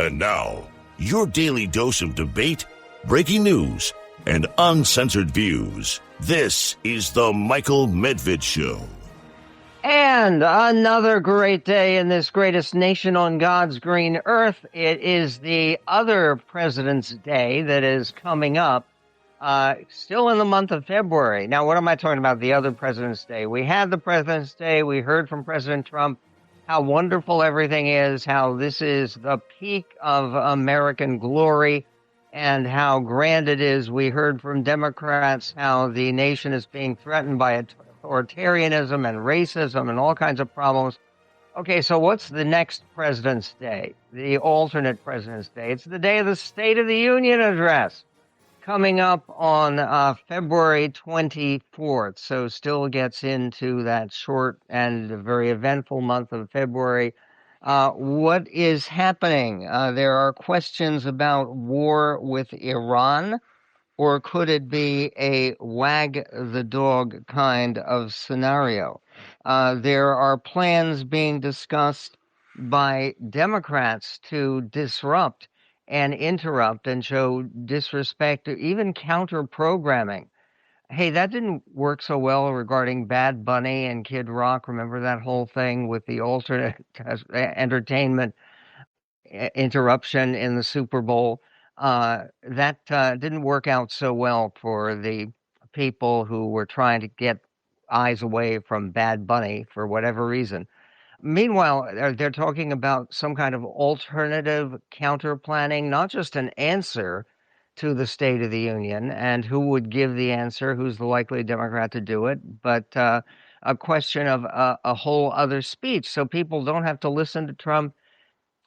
And now, your daily dose of debate, breaking news, and uncensored views. This is the Michael Medved Show. And another great day in this greatest nation on God's green earth. It is the other President's Day that is coming up, still in the month of February. Now, what am I talking about, the other President's Day? We had the President's Day. We heard from President Trump how wonderful everything is, how this is the peak of American glory, and how grand it is. We heard from Democrats how the nation is being threatened by authoritarianism and racism and all kinds of problems. Okay, so what's the next President's Day, the alternate President's Day? It's the day of the State of the Union address, coming up on February 24th, so still gets into that short and very eventful month of February. What is happening? There are questions about war with Iran, or could it be a wag the dog kind of scenario? There are plans being discussed by Democrats to disrupt and interrupt and show disrespect or even counter-programming. Hey, that didn't work so well regarding Bad Bunny and Kid Rock. Remember that whole thing with the alternate entertainment interruption in the Super Bowl? That didn't work out so well for the people who were trying to get eyes away from Bad Bunny for whatever reason. Meanwhile, they're talking about some kind of alternative counter-planning, not just an answer to the State of the Union and who would give the answer, who's the likely Democrat to do it, but a question of a whole other speech. So people don't have to listen to Trump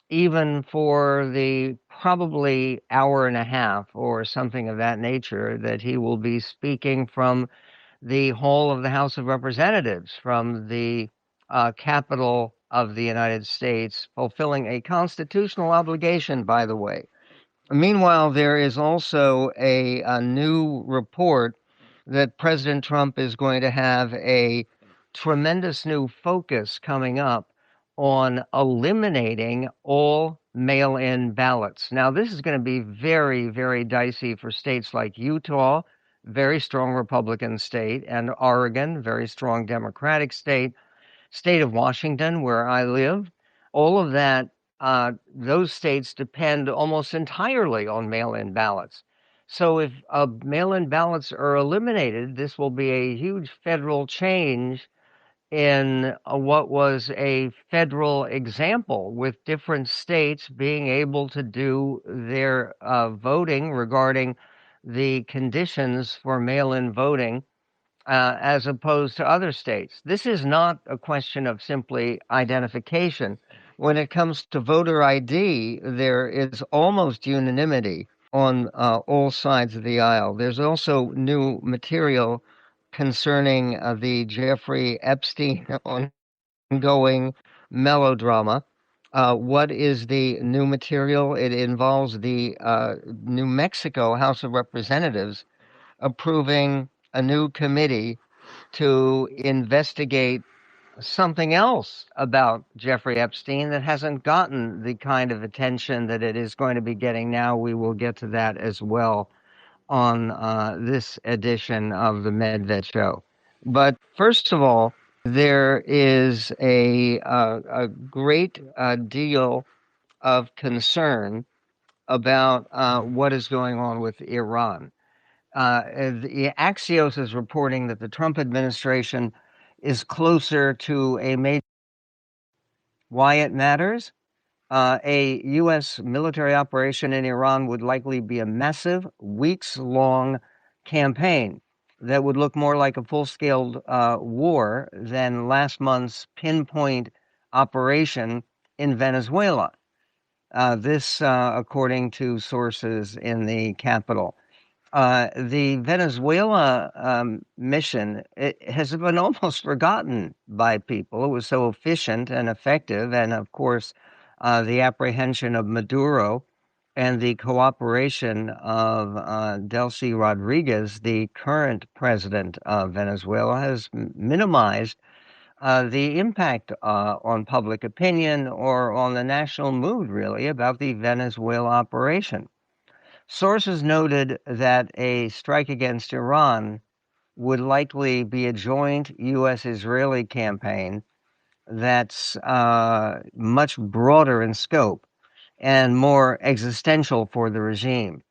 even for the probably hour and a half or something of that nature that he will be speaking from the hall of the House of Representatives, from the capital of the United States, fulfilling a constitutional obligation, by the way. Meanwhile, there is also a new report that President Trump is going to have a tremendous new focus coming up on eliminating all mail-in ballots. Now, this is going to be very, very dicey for states like Utah, very strong Republican state, and Oregon, very strong Democratic state, state of Washington, where I live. All of that, those states depend almost entirely on mail-in ballots. So if mail-in ballots are eliminated, this will be a huge federal change in what was a federal example, with different states being able to do their voting regarding the conditions for mail-in voting as opposed to other states. This is not a question of simply identification. When it comes to voter ID, there is almost unanimity on all sides of the aisle. There's also new material concerning the Jeffrey Epstein ongoing melodrama. What is the new material? It involves the New Mexico House of Representatives approving a new committee to investigate something else about Jeffrey Epstein that hasn't gotten the kind of attention that it is going to be getting now. We will get to that as well on this edition of the Medved Show. But first of all, there is a great deal of concern about what is going on with Iran. The Axios is reporting that the Trump administration is closer to a major. Why it matters? A U.S. military operation in Iran would likely be a massive, weeks-long campaign that would look more like a full-scale war than last month's pinpoint operation in Venezuela. This, according to sources in the capital. The Venezuela mission, it has been almost forgotten by people. It was so efficient and effective, and of course, the apprehension of Maduro and the cooperation of Delcy Rodriguez, the current president of Venezuela, has minimized the impact on public opinion or on the national mood, really, about the Venezuela operation. Sources noted that a strike against Iran would likely be a joint U.S.-Israeli campaign that's much broader in scope and more existential for the regime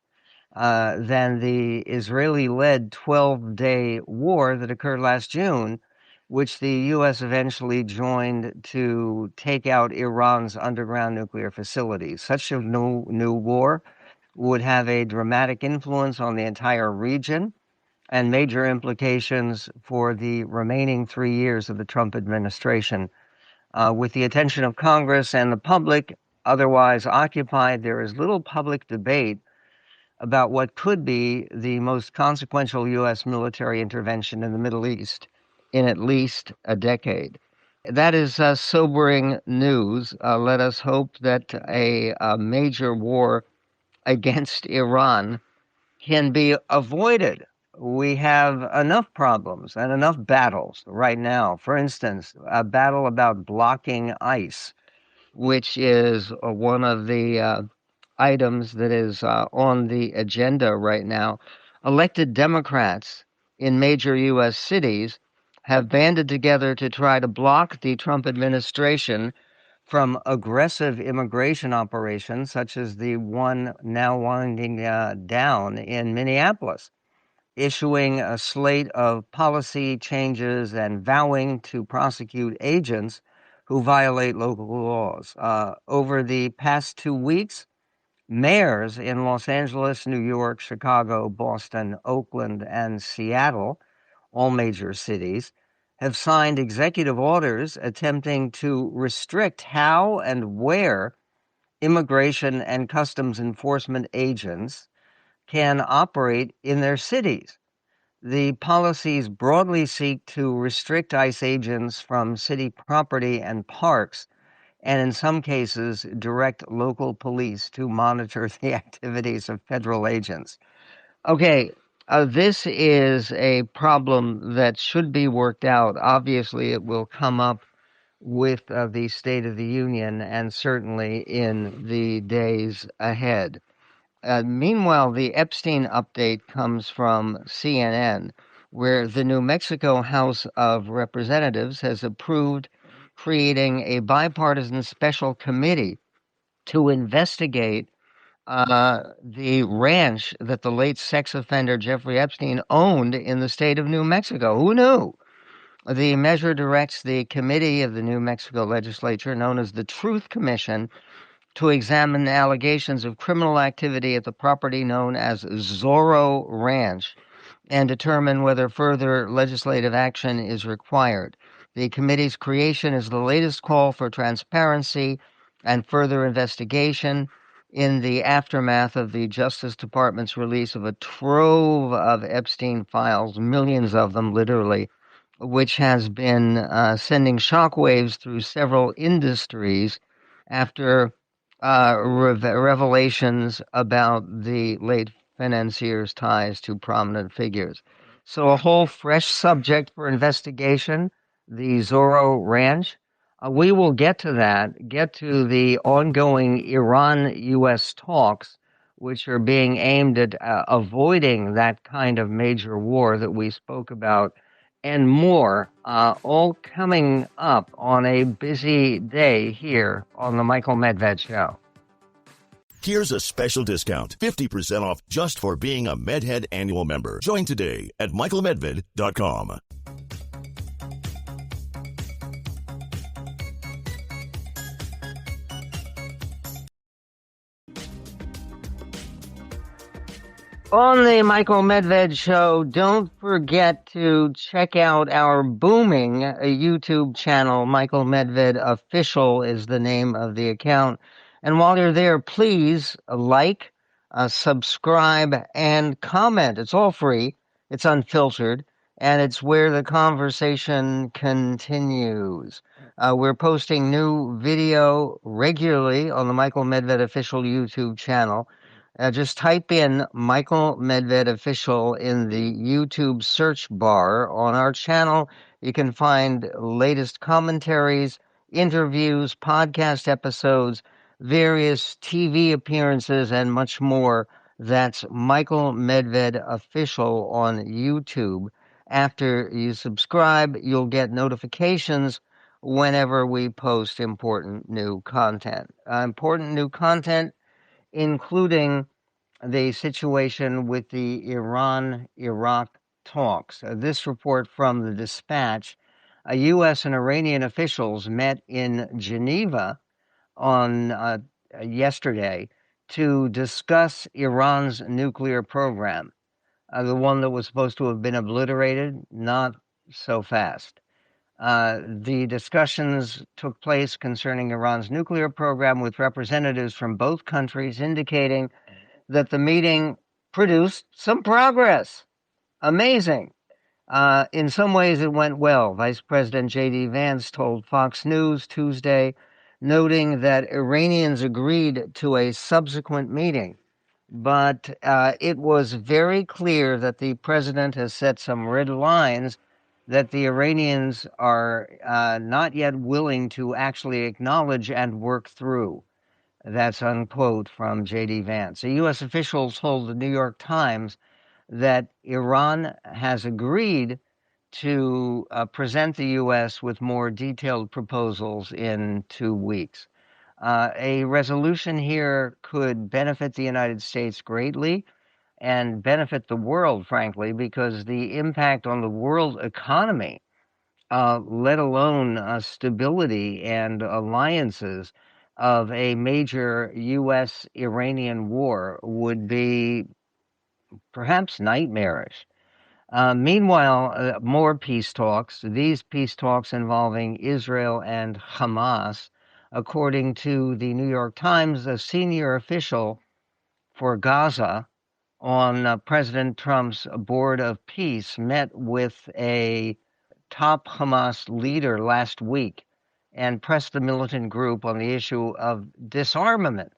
than the Israeli-led 12-day war that occurred last June, which the U.S. eventually joined to take out Iran's underground nuclear facilities. Such a new war would have a dramatic influence on the entire region and major implications for the remaining 3 years of the Trump administration. With the attention of Congress and the public otherwise occupied, there is little public debate about what could be the most consequential U.S. military intervention in the Middle East in at least a decade. That is sobering news. Let us hope that a major war against Iran can be avoided. We have enough problems and enough battles right now. For instance, a battle about blocking ICE, which is one of the items that is on the agenda right now. Elected Democrats in major U.S. cities have banded together to try to block the Trump administration from aggressive immigration operations, such as the one now winding down in Minneapolis, issuing a slate of policy changes and vowing to prosecute agents who violate local laws. Over the past 2 weeks, mayors in Los Angeles, New York, Chicago, Boston, Oakland, and Seattle, all major cities, have signed executive orders attempting to restrict how and where immigration and customs enforcement agents can operate in their cities. The policies broadly seek to restrict ICE agents from city property and parks, and in some cases, direct local police to monitor the activities of federal agents. Okay, this is a problem that should be worked out. Obviously, it will come up with the State of the Union and certainly in the days ahead. Meanwhile, the Epstein update comes from CNN, where the New Mexico House of Representatives has approved creating a bipartisan special committee to investigate the ranch that the late sex offender Jeffrey Epstein owned in the state of New Mexico. Who knew? The measure directs the committee of the New Mexico legislature, known as the Truth Commission, to examine allegations of criminal activity at the property known as Zorro Ranch and determine whether further legislative action is required. The committee's creation is the latest call for transparency and further investigation in the aftermath of the Justice Department's release of a trove of Epstein files, millions of them literally, which has been sending shockwaves through several industries after revelations about the late financier's ties to prominent figures. So a whole fresh subject for investigation, the Zorro Ranch. We will get to that, get to the ongoing Iran-U.S. talks, which are being aimed at avoiding that kind of major war that we spoke about, and more, all coming up on a busy day here on the Michael Medved Show. Here's a special discount, 50% off just for being a MedHead annual member. Join today at michaelmedved.com. On the Michael Medved Show, don't forget to check out our booming YouTube channel. Michael Medved Official is the name of the account. And while you're there, please like, subscribe, and comment. It's all free. It's unfiltered. And it's where the conversation continues. We're posting new video regularly on the Michael Medved Official YouTube channel. Just type in Michael Medved Official in the YouTube search bar. On our channel, you can find latest commentaries, interviews, podcast episodes, various TV appearances, and much more. That's Michael Medved Official on YouTube. After you subscribe, you'll get notifications whenever we post important new content. Important new content including the situation with the Iran-Iraq talks. This report from the Dispatch, U.S. and Iranian officials met in Geneva on yesterday to discuss Iran's nuclear program. The one that was supposed to have been obliterated, not so fast. The discussions took place concerning Iran's nuclear program with representatives from both countries indicating that the meeting produced some progress. Amazing. In some ways, it went well. Vice President J.D. Vance told Fox News Tuesday, noting that Iranians agreed to a subsequent meeting. But it was very clear that the president has set some red lines that the Iranians are not yet willing to actually acknowledge and work through. That's unquote from J.D. Vance. A U.S. official told the New York Times that Iran has agreed to present the U.S. with more detailed proposals in 2 weeks. A resolution here could benefit the United States greatly and benefit the world, frankly, because the impact on the world economy, let alone stability and alliances of a major U.S. Iranian war, would be perhaps nightmarish. Meanwhile, more peace talks, these peace talks involving Israel and Hamas. According to the New York Times, a senior official for Gaza on President Trump's Board of Peace met with a top Hamas leader last week and pressed the militant group on the issue of disarmament,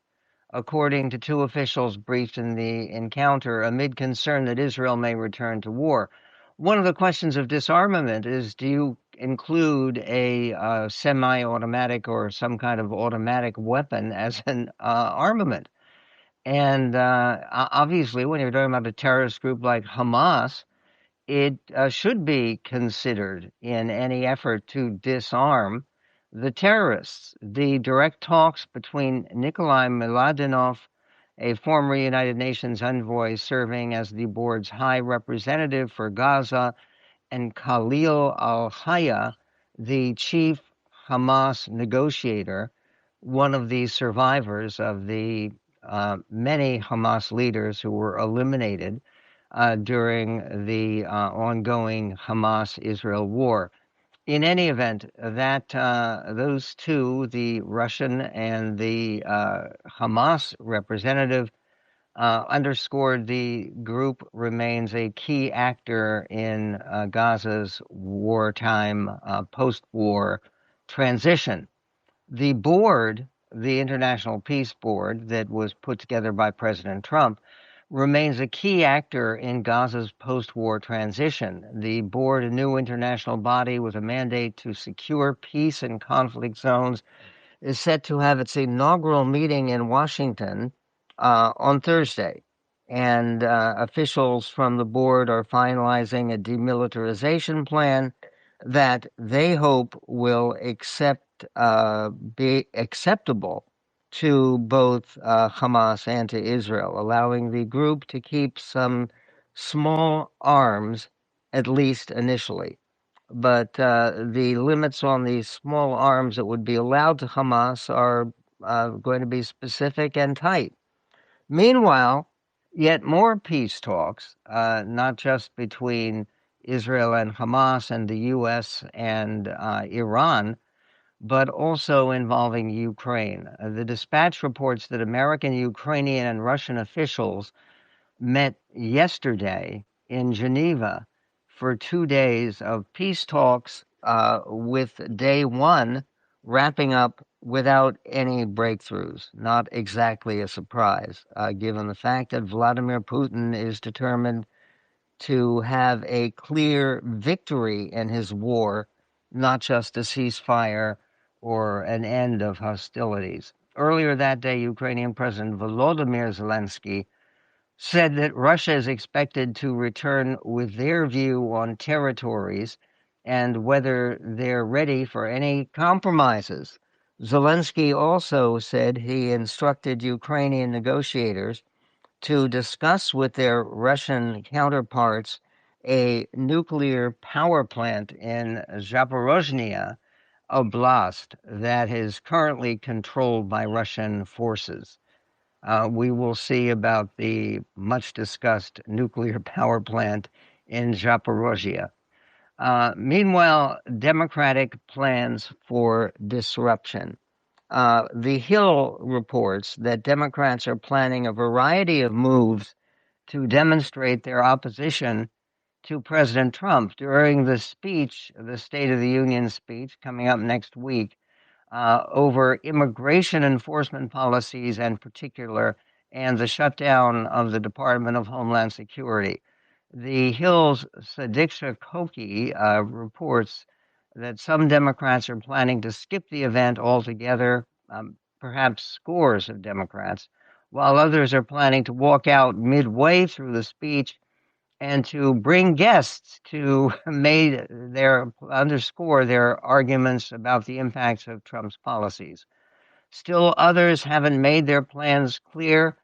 according to two officials briefed in the encounter, amid concern that Israel may return to war. One of the questions of disarmament is, do you include a semi-automatic or some kind of automatic weapon as an armament? And obviously, when you're talking about a terrorist group like Hamas, it should be considered in any effort to disarm the terrorists. The direct talks between Nikolai Mladenov, a former United Nations envoy serving as the board's high representative for Gaza, and Khalil al-Hayya, the chief Hamas negotiator, one of the survivors of the many Hamas leaders who were eliminated during the ongoing Hamas-Israel war. In any event, that those two, the Russian and the Hamas representative, underscored the group remains a key actor in Gaza's wartime, post-war transition. The board, the International Peace Board that was put together by President Trump, remains a key actor in Gaza's post-war transition. The board, a new international body with a mandate to secure peace in conflict zones, is set to have its inaugural meeting in Washington on Thursday. And officials from the board are finalizing a demilitarization plan that they hope will be acceptable to both Hamas and to Israel, allowing the group to keep some small arms, at least initially. But the limits on these small arms that would be allowed to Hamas are going to be specific and tight. Meanwhile, yet more peace talks, not just between Israel and Hamas and the U.S. and Iran, but also involving Ukraine. The Dispatch reports that American, Ukrainian, and Russian officials met yesterday in Geneva for 2 days of peace talks, with day one wrapping up without any breakthroughs. Not exactly a surprise, given the fact that Vladimir Putin is determined to have a clear victory in his war, not just a ceasefire or an end of hostilities. Earlier that day, Ukrainian President Volodymyr Zelensky said that Russia is expected to return with their view on territories and whether they're ready for any compromises. Zelensky also said he instructed Ukrainian negotiators to discuss with their Russian counterparts a nuclear power plant in Zaporozhye Oblast that is currently controlled by Russian forces. We will see about the much discussed nuclear power plant in Zaporozhye. Meanwhile, Democratic plans for disruption. The Hill reports that Democrats are planning a variety of moves to demonstrate their opposition to President Trump. During the speech, the State of the Union speech coming up next week, over immigration enforcement policies in particular, and the shutdown of the Department of Homeland Security. The Hill's Sadiqa Koki reports that some Democrats are planning to skip the event altogether, perhaps scores of Democrats, while others are planning to walk out midway through the speech and to bring guests to underscore their arguments about the impacts of Trump's policies. Still, others haven't made their plans clear.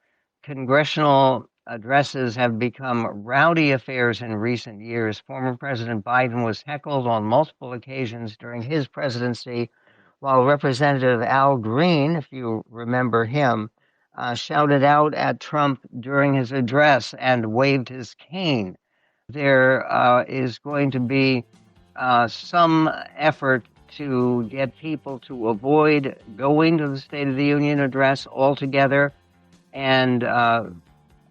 Congressional addresses have become rowdy affairs in recent years. Former President Biden was heckled on multiple occasions during his presidency, while Representative Al Green, if you remember him, shouted out at Trump during his address and waved his cane. There is going to be some effort to get people to avoid going to the State of the Union address altogether and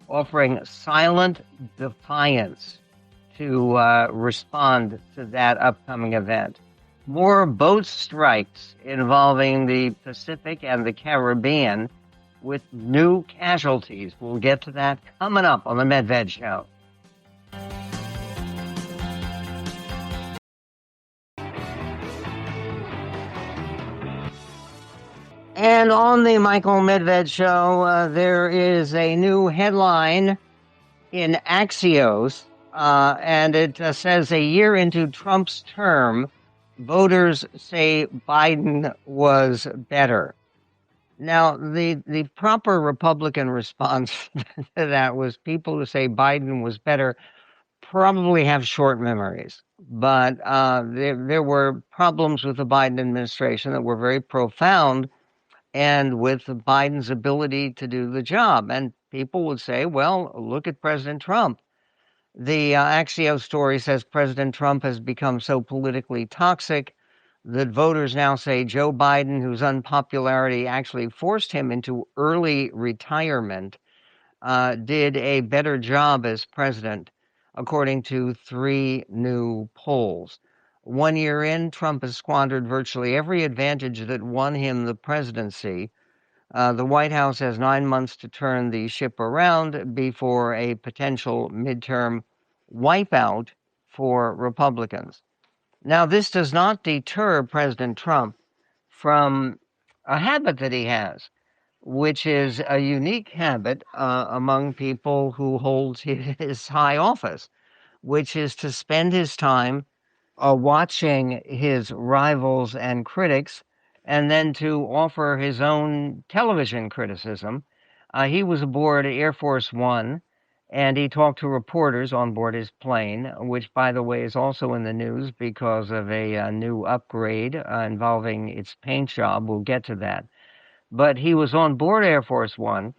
offering silent defiance to respond to that upcoming event. More boat strikes involving the Pacific and the Caribbean with new casualties. We'll get to that coming up on the Medved Show. And on the Michael Medved Show, there is a new headline in Axios, and it says, a year into Trump's term, voters say Biden was better. Now, the proper Republican response to that was people who say Biden was better probably have short memories. But there were problems with the Biden administration that were very profound, and with Biden's ability to do the job. And people would say, well, look at President Trump. The Axios story says President Trump has become so politically toxic that voters now say Joe Biden, whose unpopularity actually forced him into early retirement, did a better job as president, according to 3 new polls. 1 year in, Trump has squandered virtually every advantage that won him the presidency. The White House has 9 months to turn the ship around before a potential midterm wipeout for Republicans. Now, this does not deter President Trump from a habit that he has, which is a unique habit among people who hold his high office, which is to spend his time watching his rivals and critics, and then to offer his own television criticism. He was aboard Air Force One, and he talked to reporters on board his plane, which, by the way, is also in the news because of a new upgrade involving its paint job. We'll get to that. But he was on board Air Force One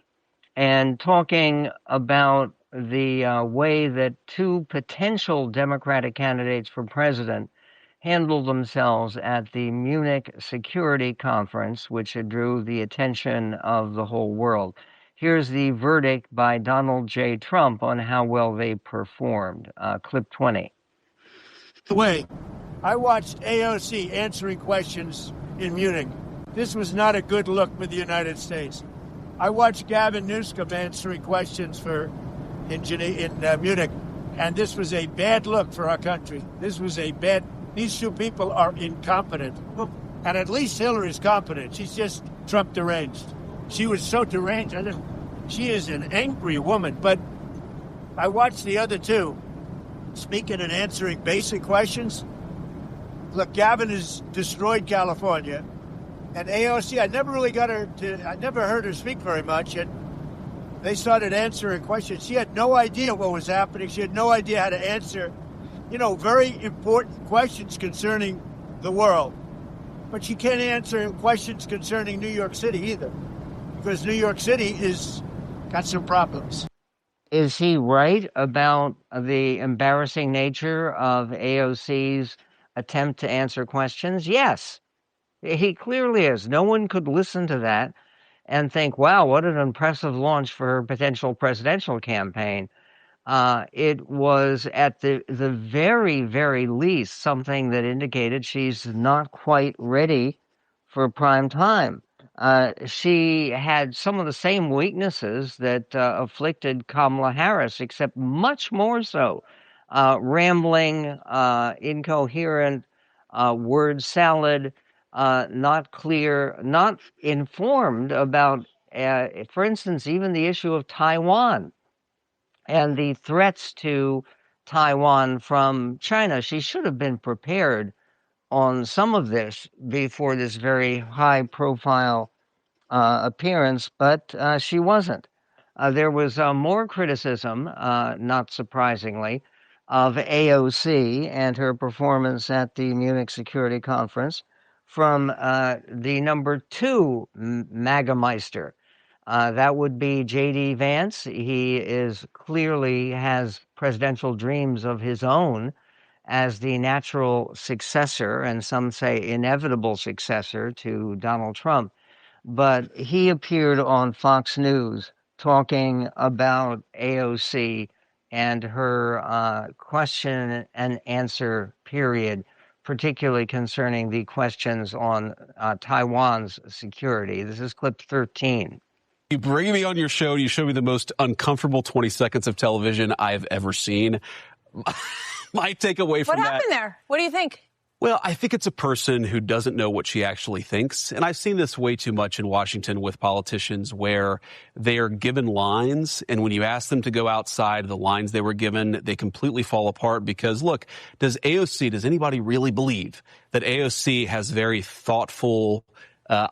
and talking about the way that 2 potential Democratic candidates for president handled themselves at the Munich Security Conference, which drew the attention of the whole world. Here's the verdict by Donald J. Trump on how well they performed. Clip 20. By the way, I watched AOC answering questions in Munich. This was not a good look for the United States. I watched Gavin Newsom answering questions in Munich, and this was a bad look for our country. These two people are incompetent. And at least Hillary's competent. She's just Trump deranged. She was so deranged. She is an angry woman. But I watched the other two speaking and answering basic questions. Look, Gavin has destroyed California. And AOC, I never heard her speak very much. And they started answering questions. She had no idea what was happening. She had no idea how to answer, very important questions concerning the world. But she can't answer questions concerning New York City either, because New York City is got some problems. Is he right about the embarrassing nature of AOC's attempt to answer questions? Yes, he clearly is. No one could listen to that and think, wow, what an impressive launch for her potential presidential campaign. It was at the very, very least something that indicated she's not quite ready for prime time. She had some of the same weaknesses that afflicted Kamala Harris, except much more so. Rambling, incoherent, word salad, not clear, not informed about, for instance, even the issue of Taiwan and the threats to Taiwan from China. She should have been prepared on some of this before this very high-profile appearance, but she wasn't. There was more criticism, not surprisingly, of AOC and her performance at the Munich Security Conference from the number two Magameister. That would be J.D. Vance. He clearly has presidential dreams of his own as the natural successor, and some say inevitable successor, to Donald Trump. But he appeared on Fox News talking about AOC and her question and answer period, particularly concerning the questions on Taiwan's security. This is clip 13. You bring me on your show, and you show me the most uncomfortable 20 seconds of television I have ever seen. My takeaway from that. What happened there? What do you think? Well, I think it's a person who doesn't know what she actually thinks. And I've seen this way too much in Washington with politicians, where they are given lines, and when you ask them to go outside the lines they were given, they completely fall apart. Because look, does anybody really believe that AOC has very thoughtful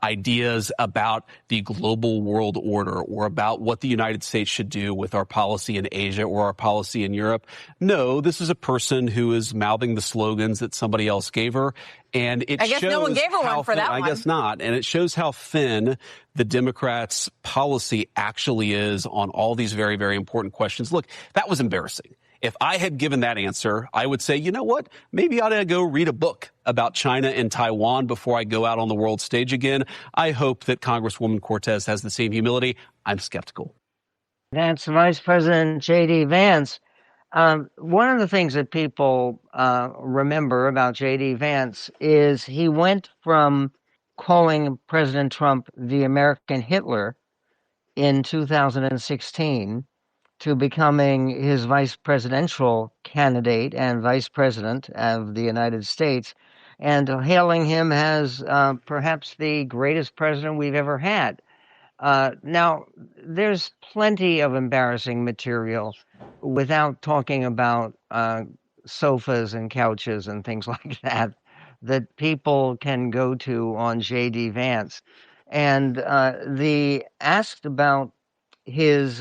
ideas about the global world order, or about what the United States should do with our policy in Asia or our policy in Europe? No, this is a person who is mouthing the slogans that somebody else gave her. And it shows, I guess no one gave her one for that one. I guess not. And it shows how thin the Democrats' policy actually is on all these very, very important questions. Look, that was embarrassing. If I had given that answer, I would say, you know what? Maybe I ought to go read a book about China and Taiwan before I go out on the world stage again. I hope that Congresswoman Cortez has the same humility. I'm skeptical. That's Vice President J.D. Vance. One of the things that people remember about J.D. Vance is he went from calling President Trump the American Hitler in 2016 to becoming his vice presidential candidate and vice president of the United States, and hailing him as perhaps the greatest president we've ever had. Now, there's plenty of embarrassing material without talking about sofas and couches and things like that people can go to on J.D. Vance. And the asked about his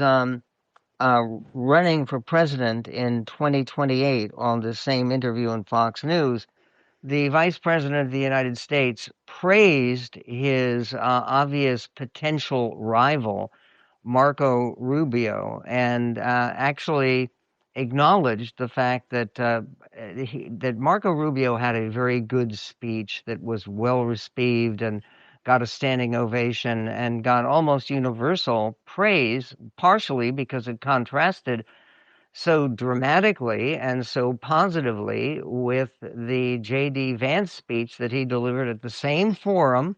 running for president in 2028 on the same interview on Fox News, the vice president of the United States praised his obvious potential rival, Marco Rubio, and actually acknowledged the fact that that Marco Rubio had a very good speech that was well received and got a standing ovation and got almost universal praise, partially because it contrasted so dramatically and so positively with the J.D. Vance speech that he delivered at the same forum,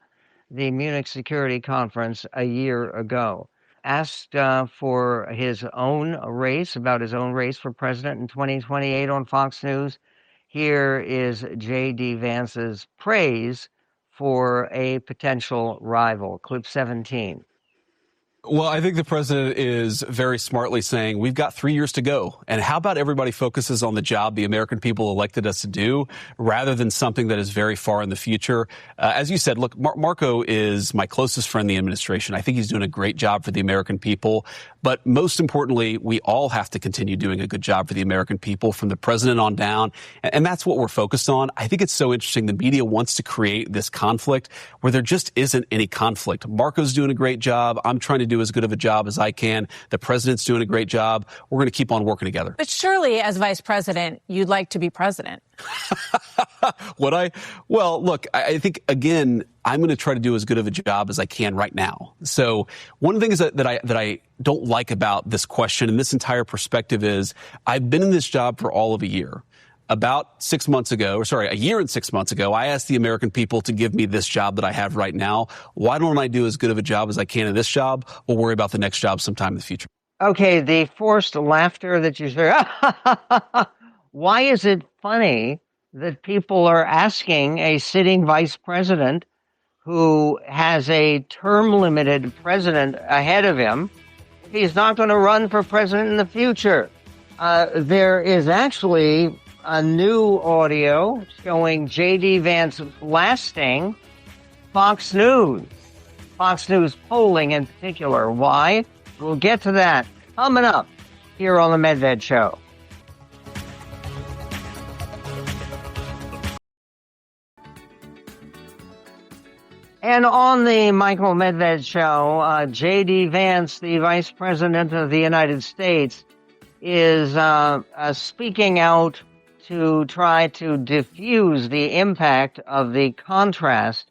the Munich Security Conference, a year ago. Asked for his own race, about his own race for president in 2028 on Fox News, here is J.D. Vance's praise for a potential rival. Clip 17. Well, I think the president is very smartly saying we've got 3 years to go. And how about everybody focuses on the job the American people elected us to do rather than something that is very far in the future? As you said, look, Marco is my closest friend in the administration. I think he's doing a great job for the American people. But most importantly, we all have to continue doing a good job for the American people from the president on down. And that's what we're focused on. I think it's so interesting. The media wants to create this conflict where there just isn't any conflict. Marco's doing a great job. I'm trying to do as good of a job as I can. The president's doing a great job. We're going to keep on working together. But surely, as vice president, you'd like to be president. Would I? Well, look, I think, again, I'm going to try to do as good of a job as I can right now. So one of the things that I don't like about this question and this entire perspective is I've been in this job for all of a year. About a year and 6 months ago, I asked the American people to give me this job that I have right now. Why don't I do as good of a job as I can in this job? We'll worry about the next job sometime in the future. Okay, the forced laughter that you hear. Why is it funny that people are asking a sitting vice president who has a term-limited president ahead of him? He's not going to run for president in the future. There is actually a new audio showing J.D. Vance blasting Fox News polling in particular. Why? We'll get to that coming up here on the Medved Show. And on the Michael Medved Show, J.D. Vance, the Vice President of the United States, is speaking out to try to diffuse the impact of the contrast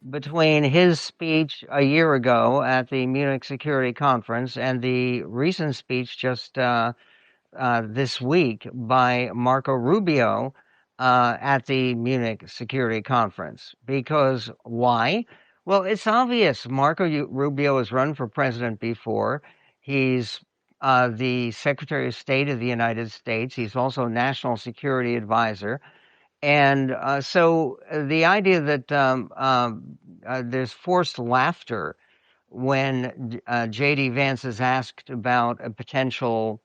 between his speech a year ago at the Munich Security Conference and the recent speech just this week by Marco Rubio at the Munich Security Conference. Because why? Well, it's obvious. Marco Rubio has run for president before. He's the Secretary of State of the United States. He's also National Security Advisor. And so the idea that there's forced laughter when J.D. Vance is asked about a potential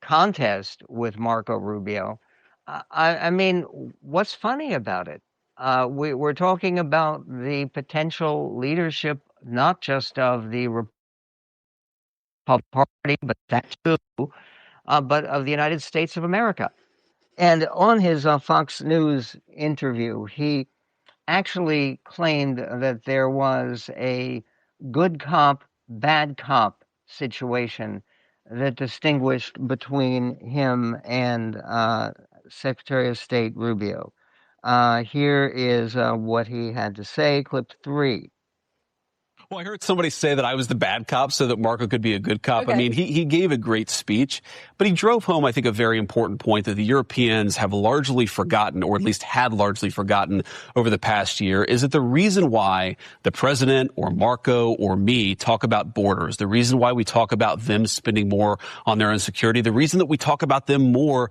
contest with Marco Rubio, I mean, what's funny about it? We're talking about the potential leadership, not just of the Republican Party, but that too, but of the United States of America. And on his Fox News interview, he actually claimed that there was a good cop, bad cop situation that distinguished between him and Secretary of State Rubio. Here is what he had to say, clip 3. Well, I heard somebody say that I was the bad cop so that Marco could be a good cop. Okay. I mean, he gave a great speech, but he drove home, I think, a very important point that the Europeans have largely forgotten, or at least had largely forgotten over the past year, is that the reason why the president or Marco or me talk about borders, the reason why we talk about them spending more on their own security, the reason that we talk about them more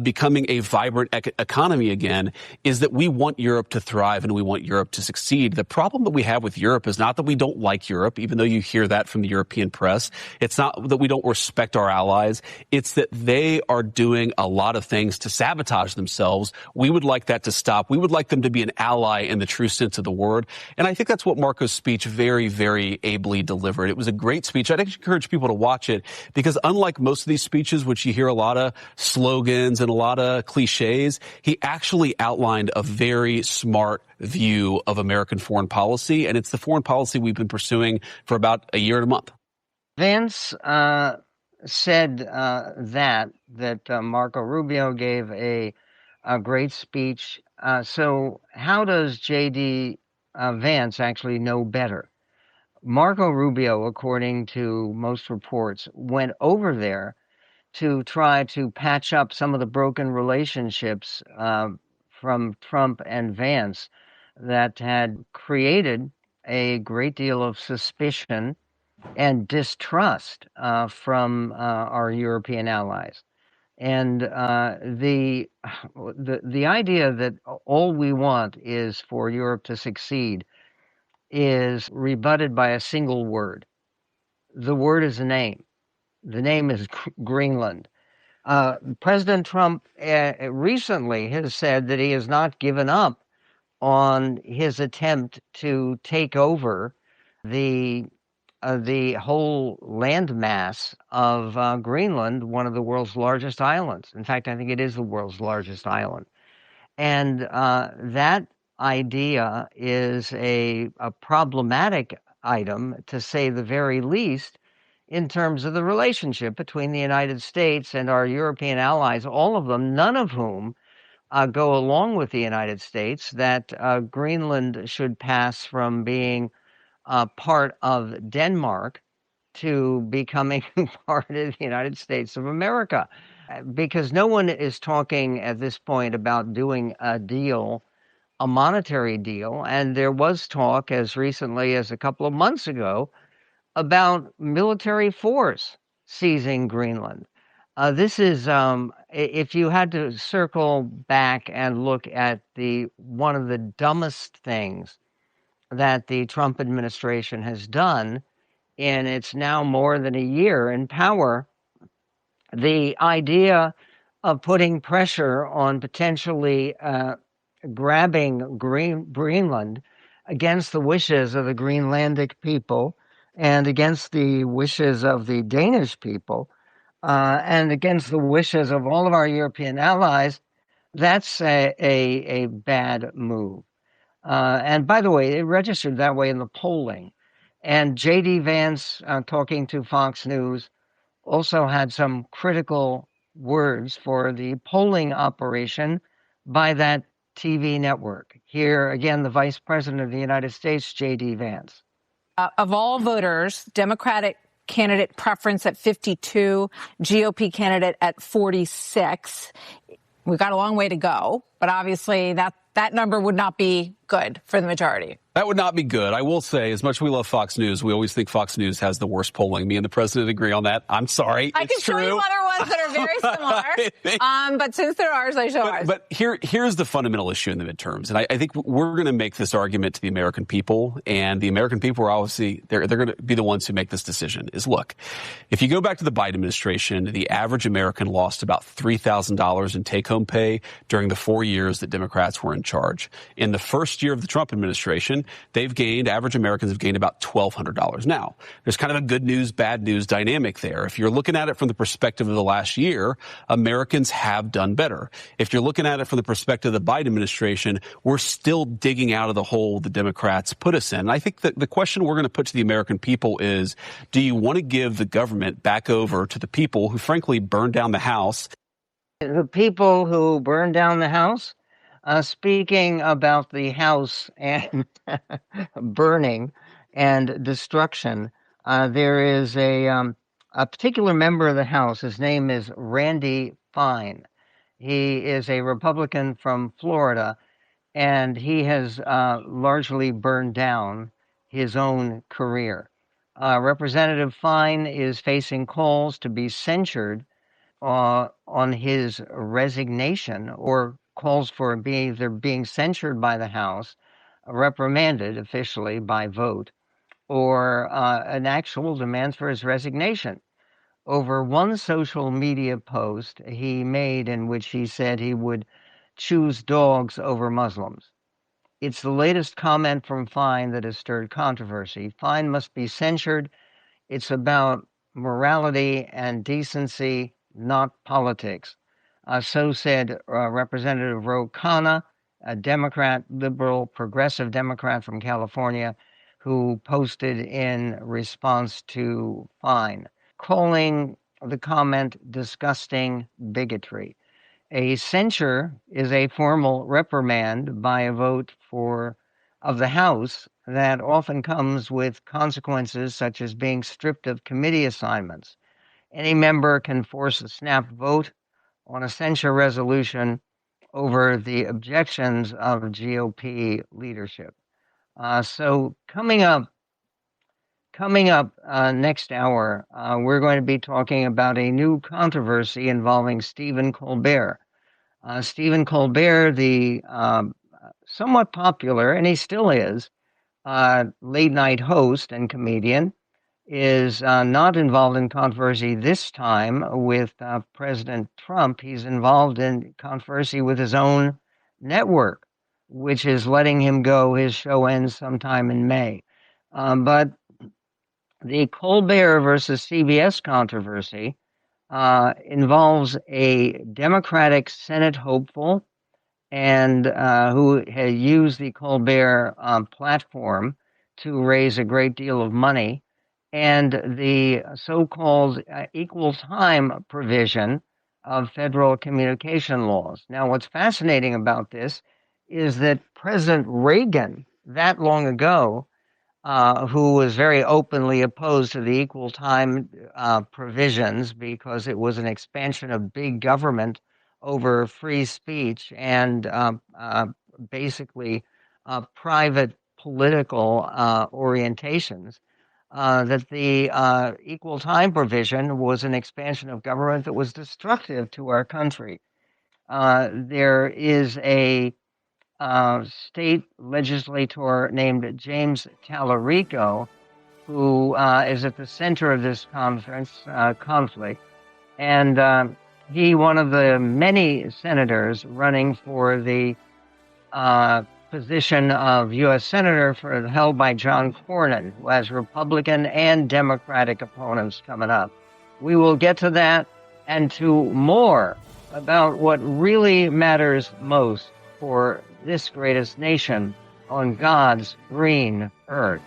becoming a vibrant economy again, is that we want Europe to thrive and we want Europe to succeed. The problem that we have with Europe is not that we don't like Europe, even though you hear that from the European press. It's not that we don't respect our allies. It's that they are doing a lot of things to sabotage themselves. We would like that to stop. We would like them to be an ally in the true sense of the word. And I think that's what Marco's speech very, very ably delivered. It was a great speech. I'd encourage people to watch it because unlike most of these speeches, which you hear a lot of slogans and a lot of cliches, he actually outlined a very smart view of American foreign policy, and it's the foreign policy we've been pursuing for about a year and a month. Vance said that Marco Rubio gave a great speech. So how does J.D. Vance actually know better? Marco Rubio, according to most reports, went over there to try to patch up some of the broken relationships from Trump and Vance that had created a great deal of suspicion and distrust from our European allies. And the idea that all we want is for Europe to succeed is rebutted by a single word. The word is a name. The name is Greenland. President Trump recently has said that he has not given up on his attempt to take over the whole landmass of Greenland, one of the world's largest islands. In fact, I think it is the world's largest island. And that idea is a problematic item, to say the very least, in terms of the relationship between the United States and our European allies, all of them, none of whom go along with the United States, that Greenland should pass from being part of Denmark to becoming part of the United States of America. Because no one is talking at this point about doing a deal, a monetary deal. And there was talk as recently as a couple of months ago about military force seizing Greenland. This is, if you had to circle back and look at one of the dumbest things that the Trump administration has done in its now more than a year in power, the idea of putting pressure on potentially grabbing Greenland against the wishes of the Greenlandic people and against the wishes of the Danish people and against the wishes of all of our European allies, that's a bad move. And by the way, it registered that way in the polling. And J.D. Vance, talking to Fox News, also had some critical words for the polling operation by that TV network. Here, again, the Vice President of the United States, J.D. Vance. Of all voters, Democratic candidate preference at 52, GOP candidate at 46. We've got a long way to go, but obviously that number would not be good for the majority. That would not be good. I will say, as much as we love Fox News, we always think Fox News has the worst polling. Me and the president agree on that. I'm sorry. I can show you other ones that are very similar. But since they're ours, I show ours. But here's the fundamental issue in the midterms. And I think we're going to make this argument to the American people. And the American people are obviously, they're going to be the ones who make this decision. Is look, if you go back to the Biden administration, the average American lost about $3,000 in take-home pay during the 4 years that Democrats were in charge. In the first year of the Trump administration, average Americans have gained about $1,200. Now, there's kind of a good news, bad news dynamic there. If you're looking at it from the perspective of the last year, Americans have done better. If you're looking at it from the perspective of the Biden administration, we're still digging out of the hole the Democrats put us in. And I think that the question we're going to put to the American people is, do you want to give the government back over to the people who frankly burned down the House? The people who burned down the House? Speaking about the House and burning and destruction, there is a particular member of the House. His name is Randy Fine. He is a Republican from Florida, and he has largely burned down his own career. Representative Fine is facing calls to be censured on his resignation, or calls for either being censured by the House, reprimanded officially by vote, or an actual demand for his resignation over one social media post he made in which he said he would choose dogs over Muslims. It's the latest comment from Fine that has stirred controversy. Fine must be censured. It's about morality and decency, not politics. So said Representative Ro Khanna, a Democrat, liberal, progressive Democrat from California, who posted in response to Fine, calling the comment disgusting bigotry. A censure is a formal reprimand by a vote of the House that often comes with consequences such as being stripped of committee assignments. any member can force a snap vote on a censure resolution over the objections of GOP leadership. So coming up next hour, we're going to be talking about a new controversy involving Stephen Colbert. Stephen Colbert, the somewhat popular, and he still is, late night host and comedian, is not involved in controversy this time with President Trump. He's involved in controversy with his own network, which is letting him go. His show ends sometime in May. But the Colbert versus CBS controversy involves a Democratic Senate hopeful and who had used the Colbert platform to raise a great deal of money, and the so-called equal time provision of federal communication laws. Now, what's fascinating about this is that President Reagan, that long ago, who was very openly opposed to the equal time provisions because it was an expansion of big government over free speech and basically private political orientations, that the equal time provision was an expansion of government that was destructive to our country. There is a state legislator named James Tallarico, who is at the center of this conflict. And he, one of the many senators running for the position of U.S. Senator held by John Cornyn, who has Republican and Democratic opponents coming up. We will get to that and to more about what really matters most for this greatest nation on God's green earth.